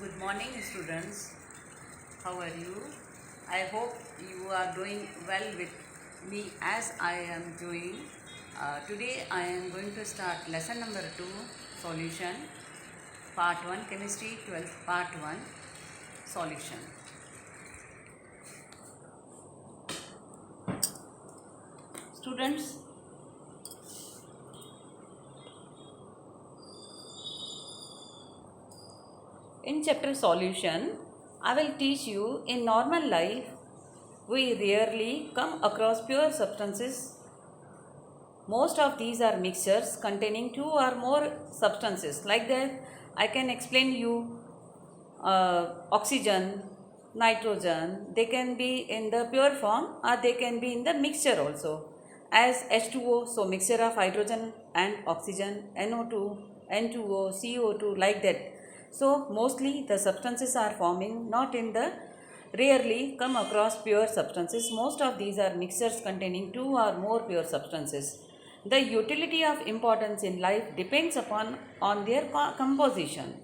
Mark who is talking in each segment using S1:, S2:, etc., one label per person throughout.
S1: Good morning, students. How are you? I hope you are doing well with me as I am doing. Today I am going to start lesson number 2, solution, part 1, chemistry 12th, part 1, solution. Students, in chapter solution, I will teach you in normal life we rarely come across pure substances. Most of these are mixtures containing two or more substances. Like that, I can explain you oxygen, nitrogen. They can be in the pure form or they can be in the mixture also. As H2O, so mixture of hydrogen and oxygen, NO2, N2O, CO2, like that. So mostly the substances are forming not in the rarely come across pure substances. Most of these are mixtures containing two or more pure substances. The utility of importance in life depends upon on their composition.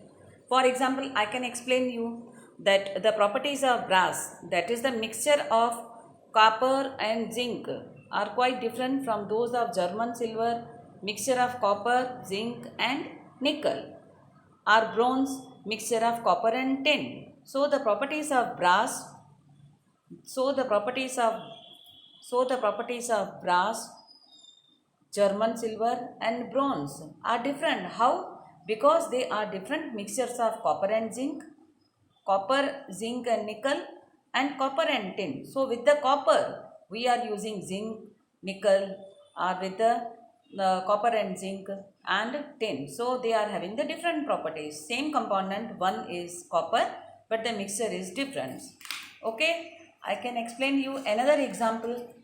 S1: For example, I can explain you that the properties of brass, that is the mixture of copper and zinc, are quite different from those of German silver, mixture of copper, zinc and nickel, or bronze, mixture of copper and tin. So the properties of brass, so the properties of brass, German silver and bronze are different. How? Because they are different mixtures of copper and zinc, copper, zinc and nickel, and copper and tin. So with the copper we are using zinc, nickel, or with the copper and zinc and tin. So they are having the different properties. Same component, one is copper, but the mixture is different. Okay, I can explain you another example.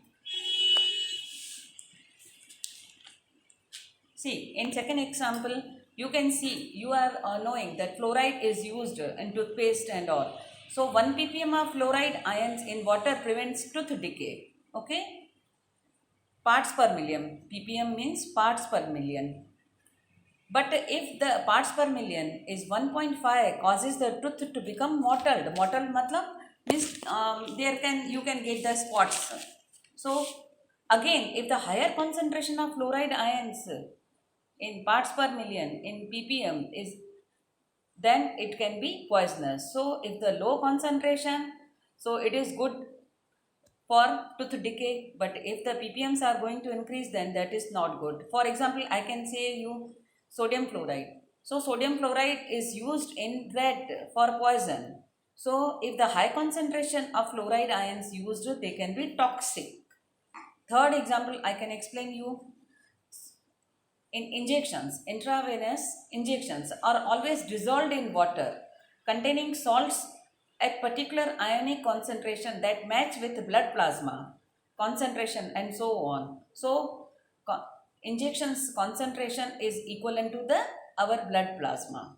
S1: See, in second example, you can see, you are knowing that fluoride is used in toothpaste and all. So 1 ppm of fluoride ions in water prevents tooth decay. Okay, parts per million. ppm means parts per million. But if the parts per million is 1.5, causes the tooth to become mottled. Mottled matlab means you can get the spots. So again, if the higher concentration of fluoride ions in parts per million in ppm is, then it can be poisonous. So if the low concentration, so it is good for tooth decay, but if the ppms are going to increase, then that is not good. For example, I can say you sodium fluoride. So sodium fluoride is used in bread for poison. So if the high concentration of fluoride ions used, they can be toxic. Third example, I can explain you in injections. Intravenous injections are always dissolved in water containing salts at particular ionic concentration that match with blood plasma concentration and so on. So injections concentration is equivalent to the our blood plasma.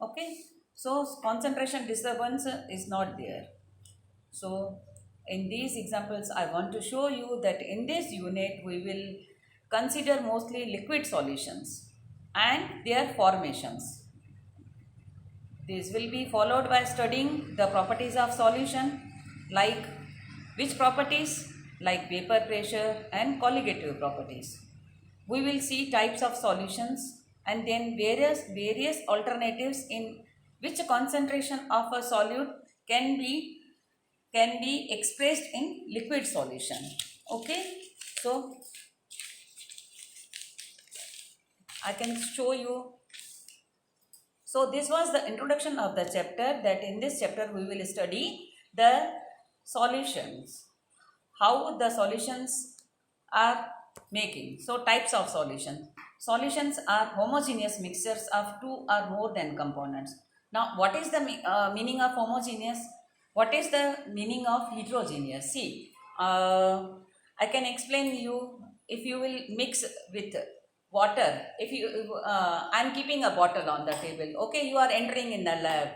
S1: Okay, so concentration disturbance is not there. So in these examples I want to show you that in this unit we will consider mostly liquid solutions and their formations. This will be followed by studying the properties of solution, like which properties, like vapor pressure and colligative properties. We will see types of solutions and then various alternatives in which concentration of a solute can be expressed in liquid solution. Okay, so I can show you. So this was the introduction of the chapter, that in this chapter we will study the solutions, how the solutions are making. So types of solutions. Solutions are homogeneous mixtures of two or more than components. Now what is the meaning of homogeneous? What is the meaning of heterogeneous? See, I can explain you. If you will mix with water, if you I am keeping a bottle on the table. Okay, you are entering in the lab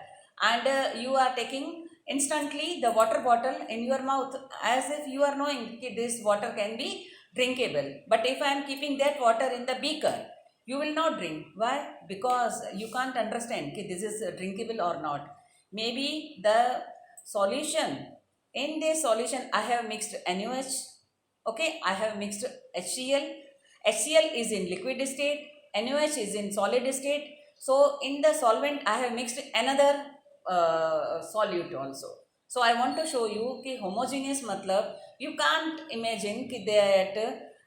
S1: and you are taking instantly the water bottle in your mouth as if you are knowing okay, this water can be drinkable. But if I am keeping that water in the beaker, you will not drink. Why? Because you can't understand okay, this is drinkable or not. maybe the solution, in this solution I have mixed NaOH, okay, I have mixed HCl. HCl is in liquid state, NaOH is in solid state. So in the solvent I have mixed another solute also. So I want to show you कि homogeneous मतलब you can't imagine कि that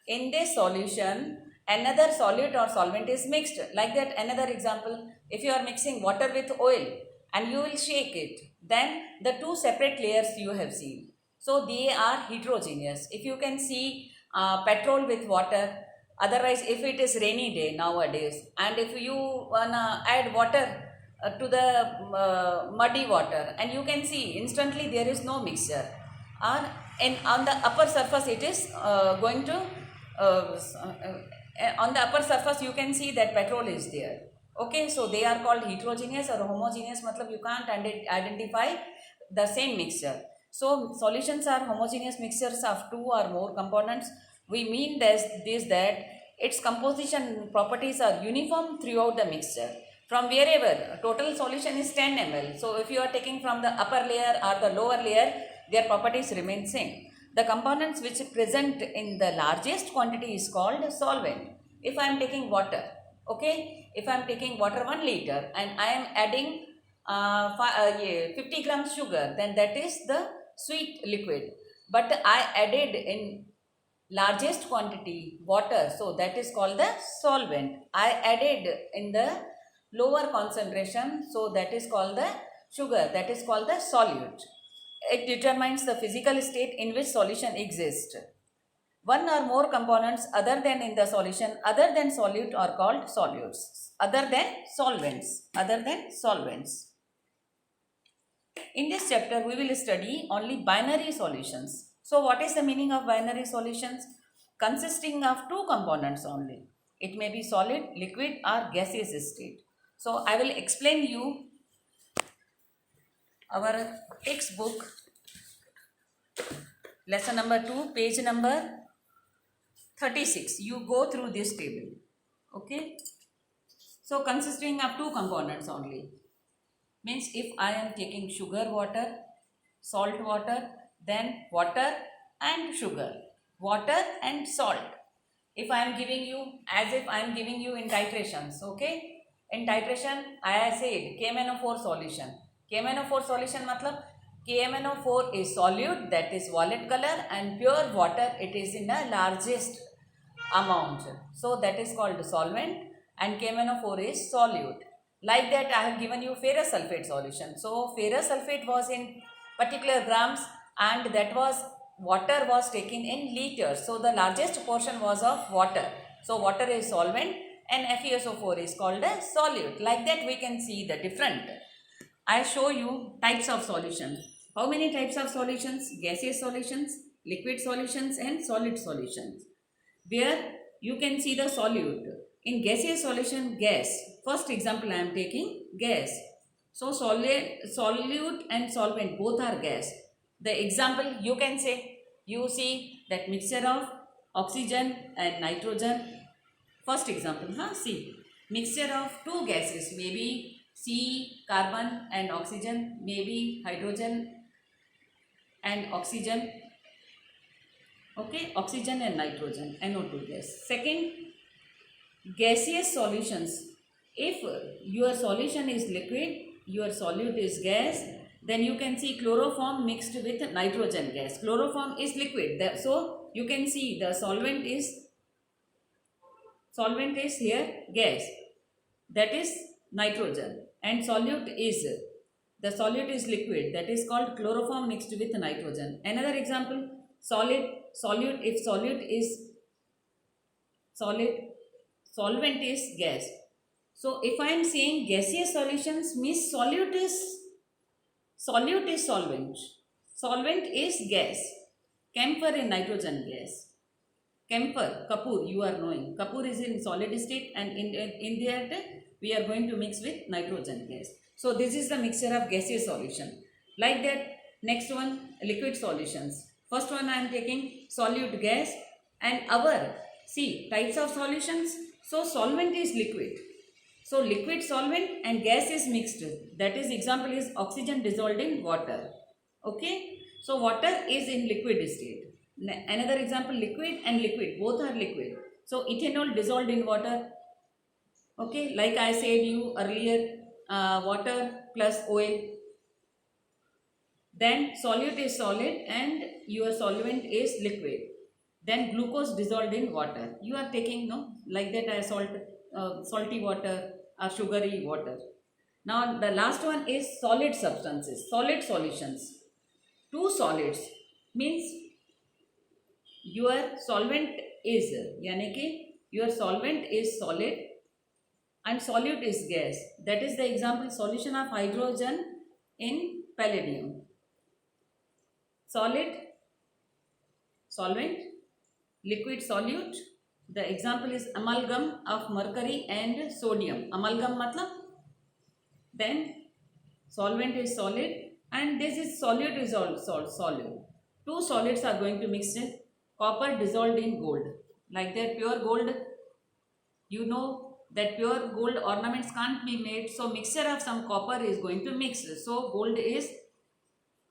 S1: in this solution another solute or solvent is mixed. Like that, another example, if you are mixing water with oil and you will shake it, then the two separate layers you have seen, so they are heterogeneous. If you can see petrol with water, otherwise if it is rainy day nowadays and if you wanna add water to the muddy water, and you can see instantly there is no mixture, or on the upper surface it is going to on the upper surface you can see that petrol is there. Okay, so they are called heterogeneous or homogeneous, matlab you can't identify the same mixture. So solutions are homogeneous mixtures of two or more components. We mean this that its composition properties are uniform throughout the mixture. From wherever total solution is 10 ml, so if you are taking from the upper layer or the lower layer, their properties remain same. The components which present in the largest quantity is called solvent. If I am taking water, okay, if I am taking water 1 liter and I am adding 50 grams sugar, then that is the sweet liquid. But I added in largest quantity water, so that is called the solvent. I added in the lower concentration, so that is called the sugar, that is called the solute. It determines the physical state in which solution exists. One or more components other than in the solution, other than solute, are called solutes, other than solvents, other than solvents. In this chapter we will study only binary solutions. So what is the meaning of binary solutions? Consisting of two components only. It may be solid, liquid or gaseous state. So I will explain you our textbook, lesson number 2, page number 36. You go through this table. Okay. So consisting of two components only. Means if I am taking sugar water, salt water, then water and sugar, water and salt. If I am giving you, as if I am giving you in titrations, okay. In titration, I said KMnO4 solution. KMnO4 solution matlab KMnO4 is solute, that is violet color, and pure water, it is in the largest amount. So that is called solvent, and KMnO4 is solute. Like that, I have given you ferrous sulfate solution. So ferrous sulfate was in particular grams, and that was water was taken in liters. So the largest portion was of water. So water is solvent and FeSO4 is called a solute. Like that we can see the different. I show you types of solutions. How many types of solutions? Gaseous solutions, liquid solutions and solid solutions. Where you can see the solute. In gaseous solution, gas. First example I am taking gas. So solute and solvent both are gas. The example you can say, you see that mixture of oxygen and nitrogen. First example, see, mixture of two gases, maybe C, carbon and oxygen, maybe hydrogen and oxygen, okay, oxygen and nitrogen, NO2 gas. Second, gaseous solutions. If your solution is liquid, your solute is gas, then you can see chloroform mixed with nitrogen gas. Chloroform is liquid, so you can see the solvent is here gas, that is nitrogen, and solute is liquid, that is called chloroform mixed with nitrogen. Another example, solute, if solute is solvent is gas. So if I am saying gaseous solutions, means solute is solvent, solvent is gas. Camphor in nitrogen gas. Camphor, Kapoor, you are knowing. Kapoor is in solid state, and in that we are going to mix with nitrogen gas. So this is the mixture of gaseous solution. Like that, next one, liquid solutions. First one I am taking solute gas, and our, see, types of solutions. So solvent is liquid. So liquid solvent and gas is mixed. That is example is oxygen dissolved in water. Okay. So water is in liquid state. Another example, liquid and liquid, both are liquid. So ethanol dissolved in water. Okay, like I said you earlier, water plus oil. Then solute is solid and your solvent is liquid. Then glucose dissolved in water. You are taking no like that as salty water or sugary water. Now the last one is solid substances, solid solutions. Two solids means your solvent is यानी कि your solvent is solid and solute is gas. That is the example solution of hydrogen in palladium. Solid, solvent, liquid solute. The example is amalgam of mercury and sodium. Amalgam matlab then solvent is solid and this is solute is also solid. Two solids are going to mix in copper dissolved in gold. Like that pure gold, you know that pure gold ornaments can't be made. So mixture of some copper is going to mix. So gold is,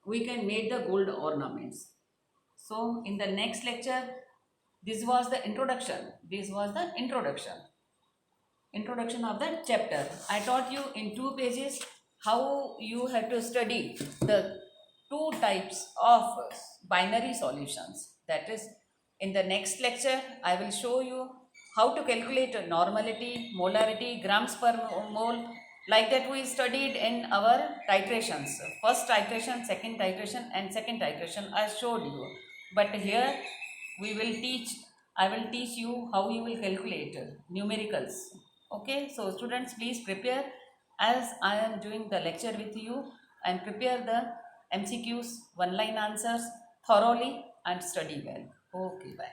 S1: we can make the gold ornaments. So in the next lecture, this was the introduction. This was the introduction of the chapter. I taught you in 2 pages how you have to study the 2 types of binary solutions. That is, in the next lecture, I will show you how to calculate normality, molarity, grams per mole. Like that we studied in our titrations. First titration, second titration and second titration I showed you. But here we will teach, I will teach you how you will calculate numericals. Okay, so students, please prepare as I am doing the lecture with you and prepare the MCQs, one line answers thoroughly and study well. Okay, bye.